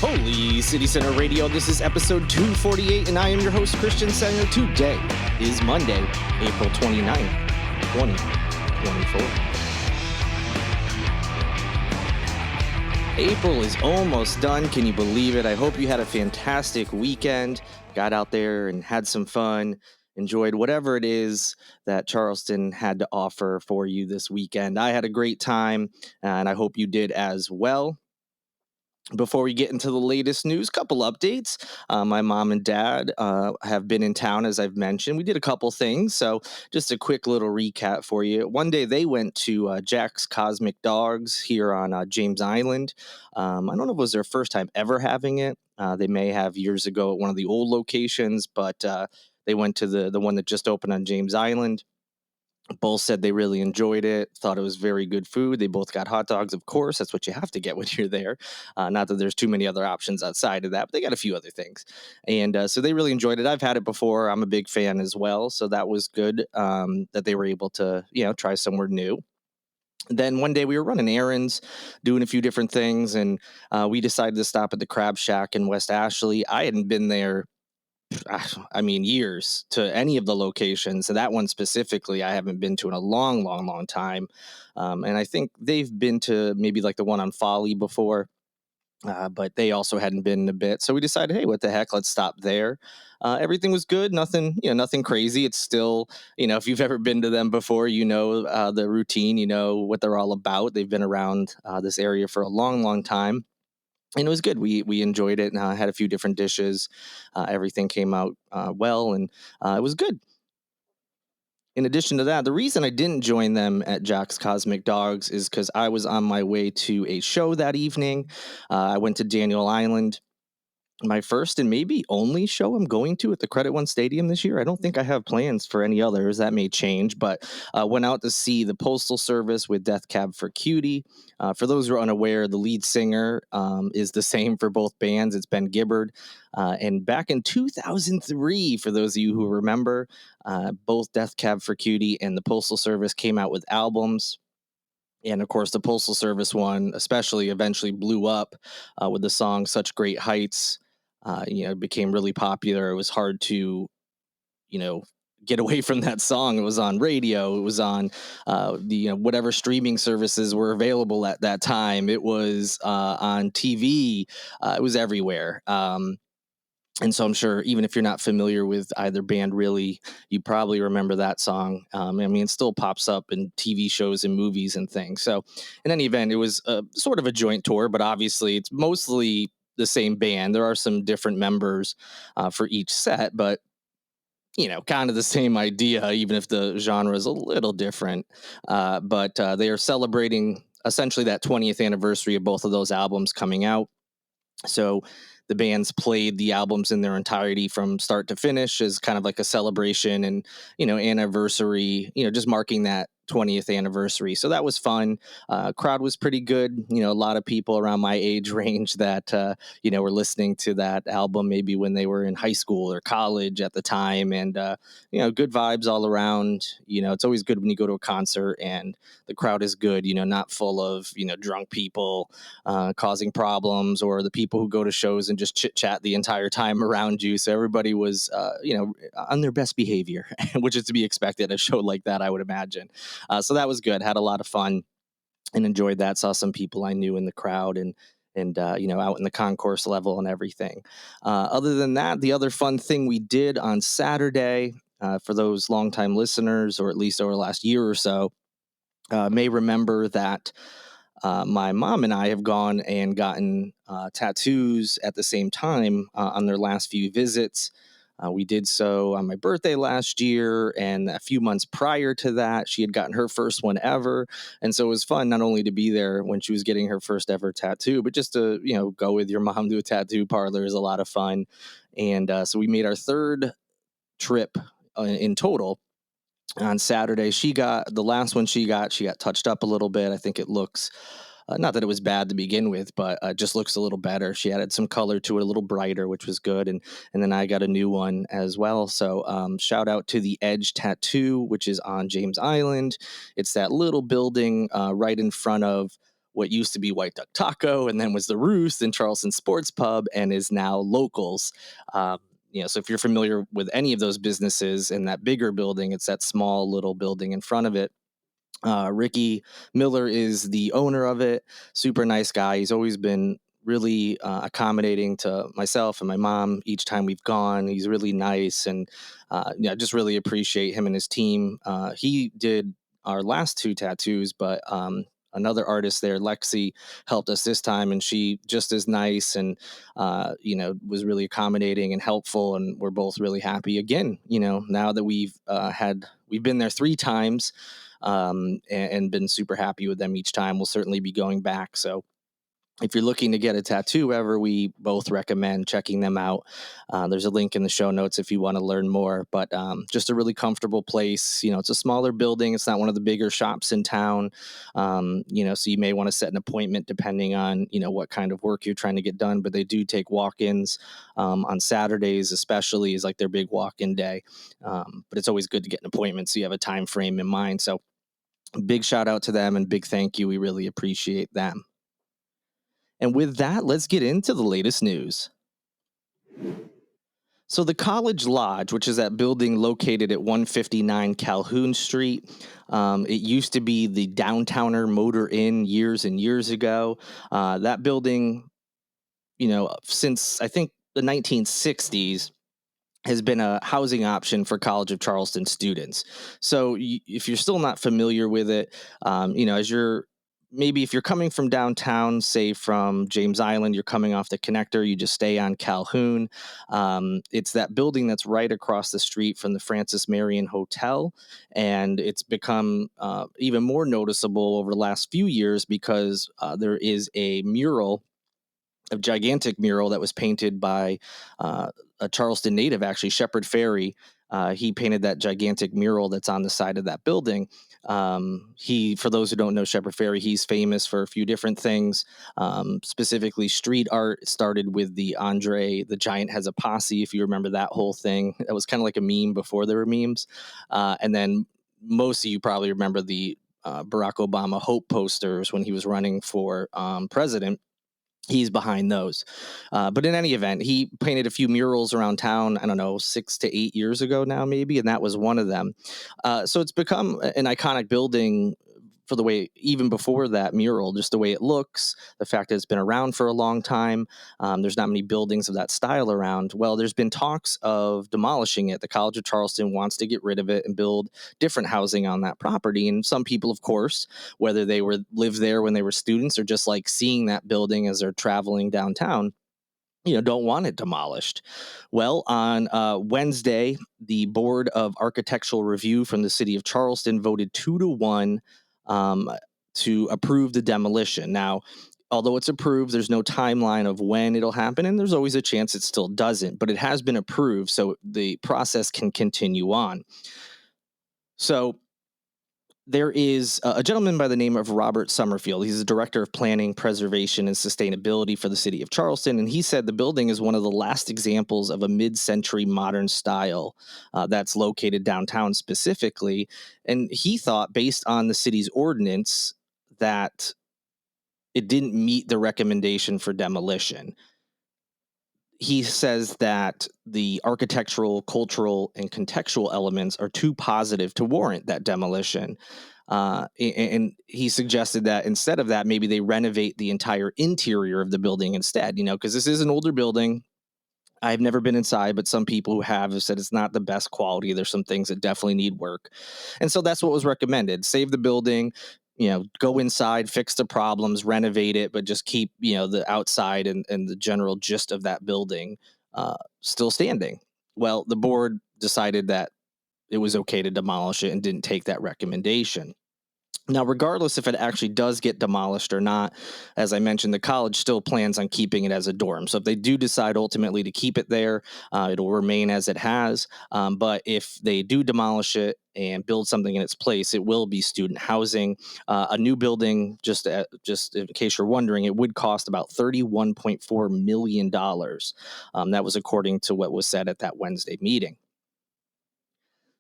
Holy City Center Radio. This is episode 248, and I am your host, Christian Center. Today is Monday, April 29th, 2024. April is almost done. Can you believe it? I hope you had a fantastic weekend, got out there and had some fun, enjoyed whatever it is that Charleston had to offer for you this weekend. I had a great time, and I hope you did as well. Before we get into the latest news, couple updates. My mom and dad have been in town, as I've mentioned. We did a couple things, so just a quick little recap for you. One day they went to Jack's Cosmic Dogs here on James Island. I don't know if it was their first time ever having it. They may have years ago at one of the old locations, but they went to the one that just opened on James Island. Both said they really enjoyed it, thought it was very good food. They both got hot dogs, of course. That's what you have to get when you're there. Not that there's too many other options outside of that, but they got a few other things. And so they really enjoyed it. I've had it before. I'm a big fan as well. So that was good that they were able to, try somewhere new. Then one day we were running errands, doing a few different things, and we decided to stop at the Crab Shack in West Ashley. I hadn't been there years to any of the locations. So that one specifically, I haven't been to in a long, long, long time. And I think they've been to maybe like the one on Folly before, but they also hadn't been in a bit. So we decided, hey, what the heck? Let's stop there. Everything was good. Nothing crazy. It's still, if you've ever been to them before, the routine, what they're all about. They've been around this area for a long, long time. And it was good. We enjoyed it, and had a few different dishes. Everything came out well, and it was good. In addition to that, the reason I didn't join them at Jack's Cosmic Dogs is because I was on my way to a show that evening. I went to Daniel Island. My first and maybe only show I'm going to at the Credit One Stadium this year. I don't think I have plans for any others. That may change, but went out to see the Postal Service with Death Cab for Cutie. For those who are unaware, the lead singer is the same for both bands. It's Ben Gibbard. And back in 2003, for those of you who remember, both Death Cab for Cutie and the Postal Service came out with albums. And of course, the Postal Service one, especially, eventually blew up with the song Such Great Heights. It became really popular. It was hard to, get away from that song. It was on radio. It was on the whatever streaming services were available at that time. It was on TV. It was everywhere. And so I'm sure even if you're not familiar with either band, really, you probably remember that song. It still pops up in TV shows and movies and things. So in any event, it was sort of a joint tour, but obviously it's mostly the same band. There are some different members for each set, but kind of the same idea, even if the genre is a little different. But they are celebrating essentially that 20th anniversary of both of those albums coming out. So the bands played the albums in their entirety from start to finish as kind of like a celebration and, anniversary, just marking that 20th anniversary. So that was fun. Crowd was pretty good. A lot of people around my age range that, were listening to that album maybe when they were in high school or college at the time. And, good vibes all around. It's always good when you go to a concert and the crowd is good, not full of, drunk people causing problems, or the people who go to shows and just chit chat the entire time around you. So everybody was, on their best behavior, which is to be expected at a show like that, I would imagine. So that was good. Had a lot of fun and enjoyed that. Saw some people I knew in the crowd and out in the concourse level and everything. Other than that, the other fun thing we did on Saturday, for those longtime listeners, or at least over the last year or so, may remember that my mom and I have gone and gotten tattoos at the same time on their last few visits. We did so on my birthday last year, and a few months prior to that, she had gotten her first one ever. And so it was fun not only to be there when she was getting her first ever tattoo, but just to, go with your mom to a tattoo parlor is a lot of fun. And so we made our third trip in total. On Saturday, she got the last one she got touched up a little bit. I think it looks not that it was bad to begin with, but just looks a little better. She added some color to it, a little brighter, which was good. And then I got a new one as well. So shout out to the Edge Tattoo, which is on James Island. It's that little building right in front of what used to be White Duck Taco, and then was the Roost and Charleston Sports Pub, and is now Locals. Um, so if you're familiar with any of those businesses in that bigger building, it's that small little building in front of it. Ricky Miller is the owner of it. Super nice guy. He's always been really accommodating to myself and my mom each time we've gone. He's really nice, and just really appreciate him and his team. He did our last two tattoos, but another artist there, Lexi, helped us this time, and she just as nice and was really accommodating and helpful, and we're both really happy again. Now that we've been there 3 times, and been super happy with them each time. We'll certainly be going back. So if you're looking to get a tattoo ever, we both recommend checking them out. There's a link in the show notes if you want to learn more, but just a really comfortable place. It's a smaller building. It's not one of the bigger shops in town. So you may want to set an appointment depending on, what kind of work you're trying to get done, but they do take walk-ins on Saturdays, especially is like their big walk-in day. But it's always good to get an appointment so you have a time frame in mind. So big shout out to them and big thank you. We really appreciate them. And with that, let's get into the latest news. So the College Lodge, which is that building located at 159 Calhoun Street, it used to be the Downtowner Motor Inn years and years ago. That building, since I think the 1960s, has been a housing option for College of Charleston students. So if you're still not familiar with it, if you're coming from downtown, say from James Island, you're coming off the connector, you just stay on Calhoun. It's that building that's right across the street from the Francis Marion Hotel. And it's become even more noticeable over the last few years because there is a gigantic mural that was painted by a Charleston native, actually, Shepard Ferry. He painted that gigantic mural that's on the side of that building. For those who don't know Shepard Ferry, he's famous for a few different things, specifically street art. It started with the Andre the Giant Has a Posse, if you remember that whole thing. That was kind of like a meme before there were memes. And then most of you probably remember the Barack Obama Hope posters when he was running for president. He's behind those. But in any event, he painted a few murals around town, I don't know, 6 to 8 years ago now, maybe, and that was one of them. So it's become an iconic building for the way, even before that mural, just the way it looks, the fact that it's been around for a long time. There's not many buildings of that style around. Well, there's been talks of demolishing it. The College of Charleston wants to get rid of it and build different housing on that property. And some people, of course, whether they lived there when they were students or just like seeing that building as they're traveling downtown, don't want it demolished. Well, on Wednesday, the Board of Architectural Review from the city of Charleston voted 2-1 to approve the demolition. Now, although it's approved, there's no timeline of when it'll happen, and there's always a chance it still doesn't, but it has been approved, so the process can continue on. So there is a gentleman by the name of Robert Summerfield. He's the director of planning, preservation, and sustainability for the city of Charleston. And he said the building is one of the last examples of a mid-century modern style that's located downtown specifically. And he thought, based on the city's ordinance, that it didn't meet the recommendation for demolition. He says that the architectural, cultural, and contextual elements are too positive to warrant that demolition. And he suggested that instead of that, maybe they renovate the entire interior of the building instead, because this is an older building. I've never been inside, but some people who have said it's not the best quality. There's some things that definitely need work. And so that's what was recommended. Save the building, go inside, fix the problems, renovate it, but just keep, the outside and the general gist of that building still standing. Well, the board decided that it was okay to demolish it and didn't take that recommendation. Now, regardless if it actually does get demolished or not, as I mentioned, the college still plans on keeping it as a dorm. So if they do decide ultimately to keep it there, it'll remain as it has. But if they do demolish it and build something in its place, it will be student housing. A new building, just in case you're wondering, it would cost about $31.4 million. That was according to what was said at that Wednesday meeting.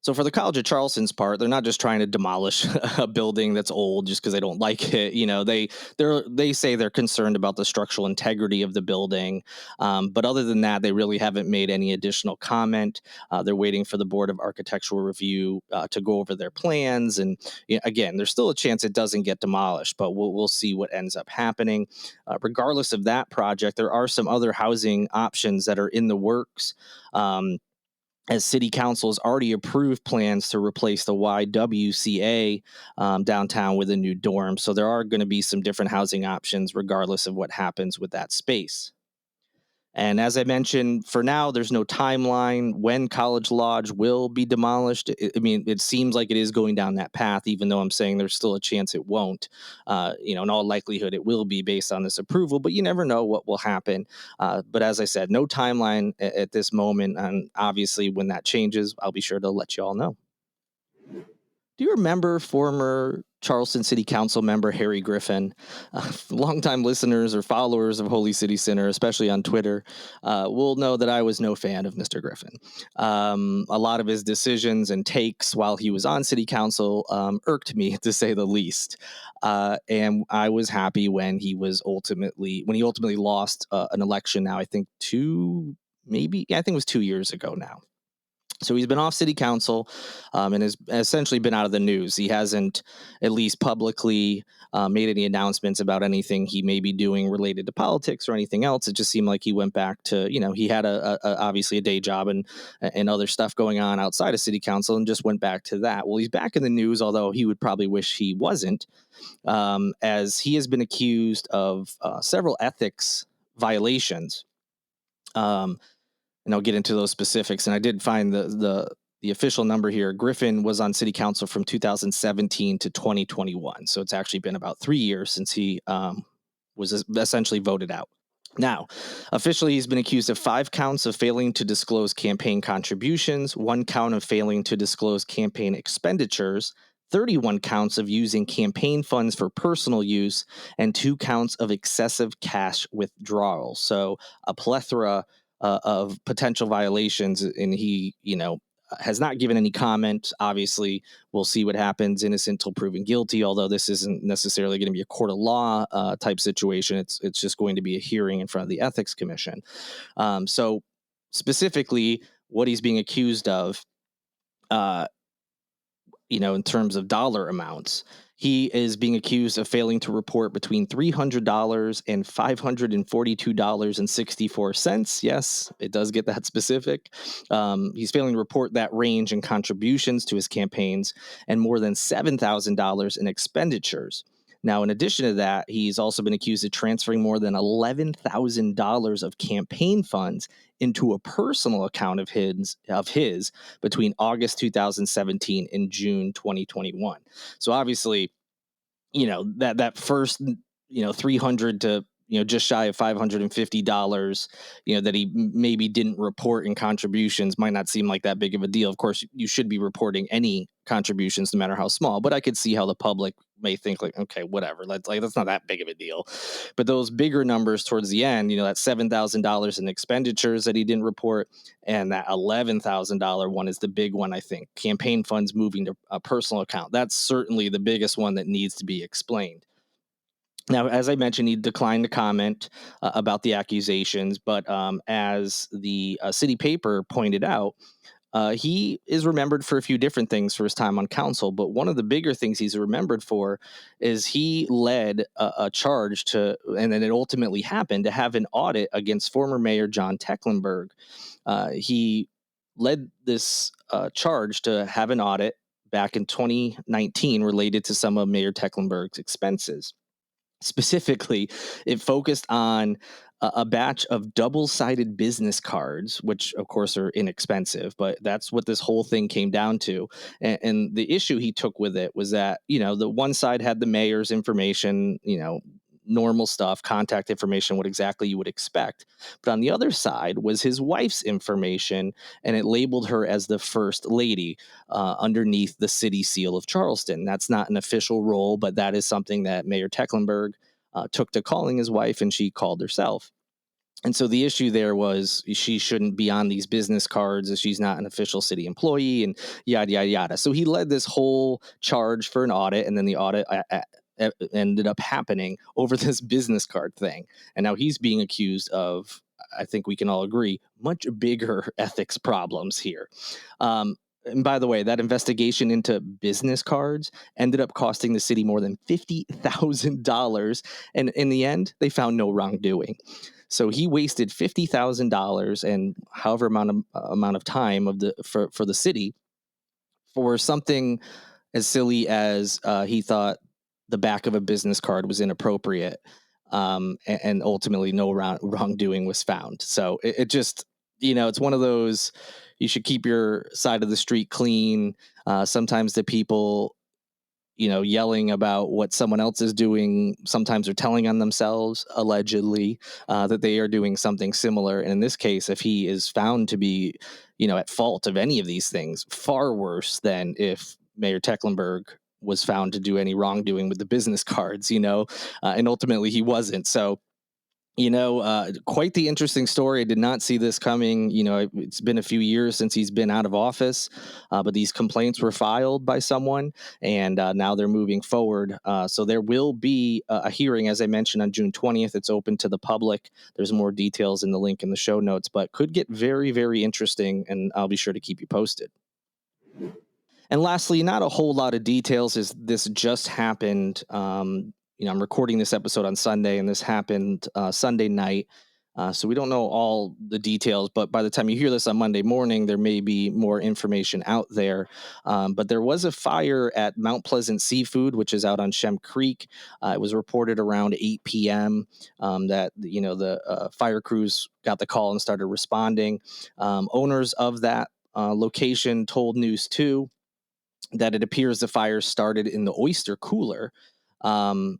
So for the College of Charleston's part, they're not just trying to demolish a building that's old just because they don't like it. They say they're concerned about the structural integrity of the building, but other than that, they really haven't made any additional comment. They're waiting for the Board of Architectural Review to go over their plans, and again, there's still a chance it doesn't get demolished, but we'll see what ends up happening. Regardless of that project, there are some other housing options that are in the works. As City Council has already approved plans to replace the YWCA downtown with a new dorm. So there are going to be some different housing options regardless of what happens with that space. And as I mentioned, for now, there's no timeline when College Lodge will be demolished. It seems like it is going down that path, even though I'm saying there's still a chance it won't. In all likelihood, it will be based on this approval, but you never know what will happen. But as I said, no timeline at this moment. And obviously, when that changes, I'll be sure to let you all know. Do you remember former Charleston City Council member Harry Griffin? Longtime listeners or followers of Holy City Center, especially on Twitter, will know that I was no fan of Mr. Griffin. A lot of his decisions and takes while he was on City Council irked me, to say the least. And I was happy when he ultimately lost an election. Now I think I think it was 2 years ago now. So he's been off city council and has essentially been out of the news. He hasn't, at least publicly, made any announcements about anything he may be doing related to politics or anything else. It just seemed like he went back to, he had obviously a day job and other stuff going on outside of city council and just went back to that. Well, he's back in the news, although he would probably wish he wasn't, as he has been accused of several ethics violations. And I'll get into those specifics. And I did find the official number here. Griffin was on city council from 2017 to 2021. So it's actually been about 3 years since he was essentially voted out. Now, officially, he's been accused of 5 counts of failing to disclose campaign contributions, 1 count of failing to disclose campaign expenditures, 31 counts of using campaign funds for personal use, and 2 counts of excessive cash withdrawals. So a plethora of potential violations, and he, has not given any comment. Obviously, we'll see what happens, innocent till proven guilty, although this isn't necessarily going to be a court of law type situation. It's just going to be a hearing in front of the Ethics Commission. So specifically, what he's being accused of, in terms of dollar amounts, he is being accused of failing to report between $300 and $542.64. Yes, it does get that specific. He's failing to report that range in contributions to his campaigns and more than $7,000 in expenditures. Now, in addition to that, he's also been accused of transferring more than $11,000 of campaign funds into a personal account of his between August 2017 and June 2021. So obviously, that first, 300 to, just shy of $550, that he maybe didn't report in contributions might not seem like that big of a deal. Of course, you should be reporting any contributions, no matter how small, but I could see how the public may think like, okay, whatever, that's not that big of a deal. But those bigger numbers towards the end, that $7,000 in expenditures that he didn't report, and that $11,000 one is the big one, I think. Campaign funds moving to a personal account. That's certainly the biggest one that needs to be explained. Now, as I mentioned, he declined to comment about the accusations, but as the city paper pointed out, he is remembered for a few different things for his time on council, but one of the bigger things he's remembered for is he led a charge to, and then it ultimately happened, to have an audit against former Mayor John Tecklenburg. He led this charge to have an audit back in 2019 related to some of Mayor Tecklenburg's expenses. Specifically, it focused on a batch of double-sided business cards, which of course are inexpensive, but that's what this whole thing came down to. And the issue he took with it was that, the one side had the mayor's information, normal stuff, contact information, what exactly you would expect. But on the other side was his wife's information, and it labeled her as the first lady underneath the city seal of Charleston. That's not an official role, but that is something that Mayor Tecklenburg took to calling his wife, and she called herself. And so the issue there was she shouldn't be on these business cards as she's not an official city employee and yada, yada, yada. So he led this whole charge for an audit, and then the audit ended up happening over this business card thing. And now he's being accused of, I think we can all agree, much bigger ethics problems here. And by the way, that investigation into business cards ended up costing the city more than $50,000. And in the end, they found no wrongdoing. So he wasted $50,000 and however amount of time for the city for something as silly as he thought the back of a business card was inappropriate, and ultimately no wrongdoing was found. So it just, it's one of those, you should keep your side of the street clean. Sometimes the people, yelling about what someone else is doing, sometimes are telling on themselves, allegedly, that they are doing something similar. And in this case, if he is found to be, at fault of any of these things, far worse than if Mayor Tecklenburg was found to do any wrongdoing with the business cards, and ultimately he wasn't. So, quite the interesting story. I did not see this coming. It's been a few years since he's been out of office, but these complaints were filed by someone, and now they're moving forward. So there will be a hearing, as I mentioned, on June 20th. It's open to the public. There's more details in the link in the show notes, but could get very, very interesting, and I'll be sure to keep you posted. And lastly, not a whole lot of details, as this just happened. I'm recording this episode on Sunday, and this happened Sunday night. So we don't know all the details, but by the time you hear this on Monday morning, there may be more information out there. But there was a fire at Mount Pleasant Seafood, which is out on Shem Creek. It was reported around 8 p.m. That the fire crews got the call and started responding. Owners of that location told News 2 that it appears the fire started in the oyster cooler. And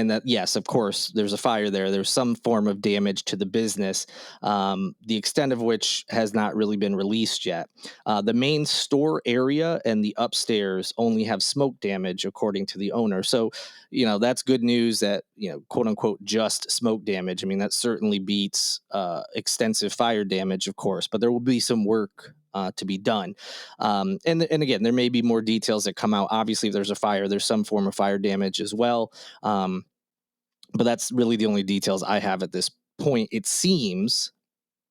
that, yes, of course, there's a fire there. There's some form of damage to the business, the extent of which has not really been released yet. The main store area and the upstairs only have smoke damage, according to the owner. So, that's good news that, quote unquote, just smoke damage. I mean, that certainly beats extensive fire damage, of course, but there will be some work to be done. And again, there may be more details that come out. Obviously, if there's a fire, there's some form of fire damage as well. But that's really the only details I have at this point. It seems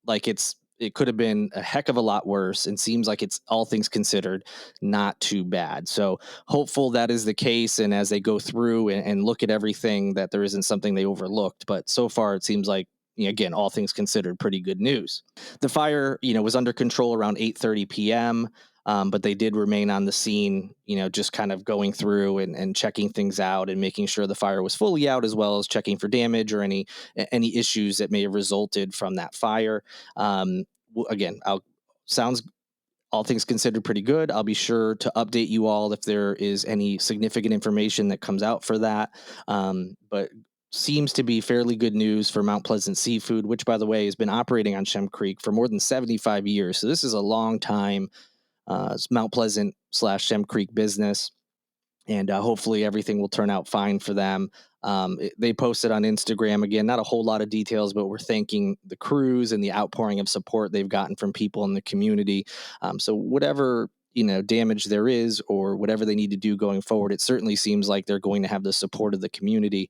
like it could have been a heck of a lot worse, and seems like it's, all things considered, not too bad. So hopeful that is the case, and as they go through and look at everything, that there isn't something they overlooked. But so far, it seems like, again, all things considered, pretty good news. The fire, was under control around 8:30 p.m. But they did remain on the scene, just kind of going through and checking things out and making sure the fire was fully out, as well as checking for damage or any issues that may have resulted from that fire. Again, sounds, all things considered, pretty good. I'll be sure to update you all if there is any significant information that comes out for that. But seems to be fairly good news for Mount Pleasant Seafood, which, by the way, has been operating on Shem Creek for more than 75 years. So this is a long time. It's Mount Pleasant / Shem Creek business, and hopefully everything will turn out fine for them. They posted on Instagram, again, not a whole lot of details, but we're thanking the crews and the outpouring of support they've gotten from people in the community. So whatever damage there is, or whatever they need to do going forward, it certainly seems like they're going to have the support of the community,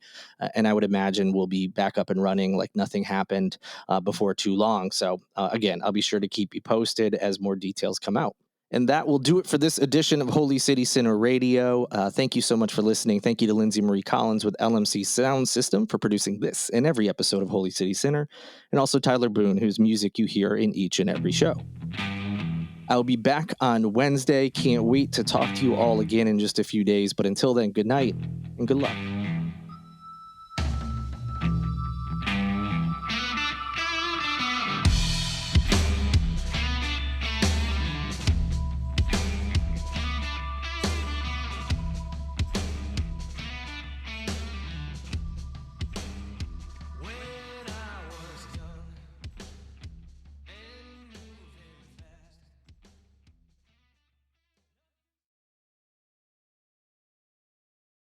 and I would imagine we'll be back up and running like nothing happened before too long. So again, I'll be sure to keep you posted as more details come out. And that will do it for this edition of Holy City Center Radio. Thank you so much for listening. Thank you to Lindsay Marie Collins with LMC Sound System for producing this and every episode of Holy City Center, and also Tyler Boone, whose music you hear in each and every show. I'll be back on Wednesday. Can't wait to talk to you all again in just a few days. But until then, good night and good luck.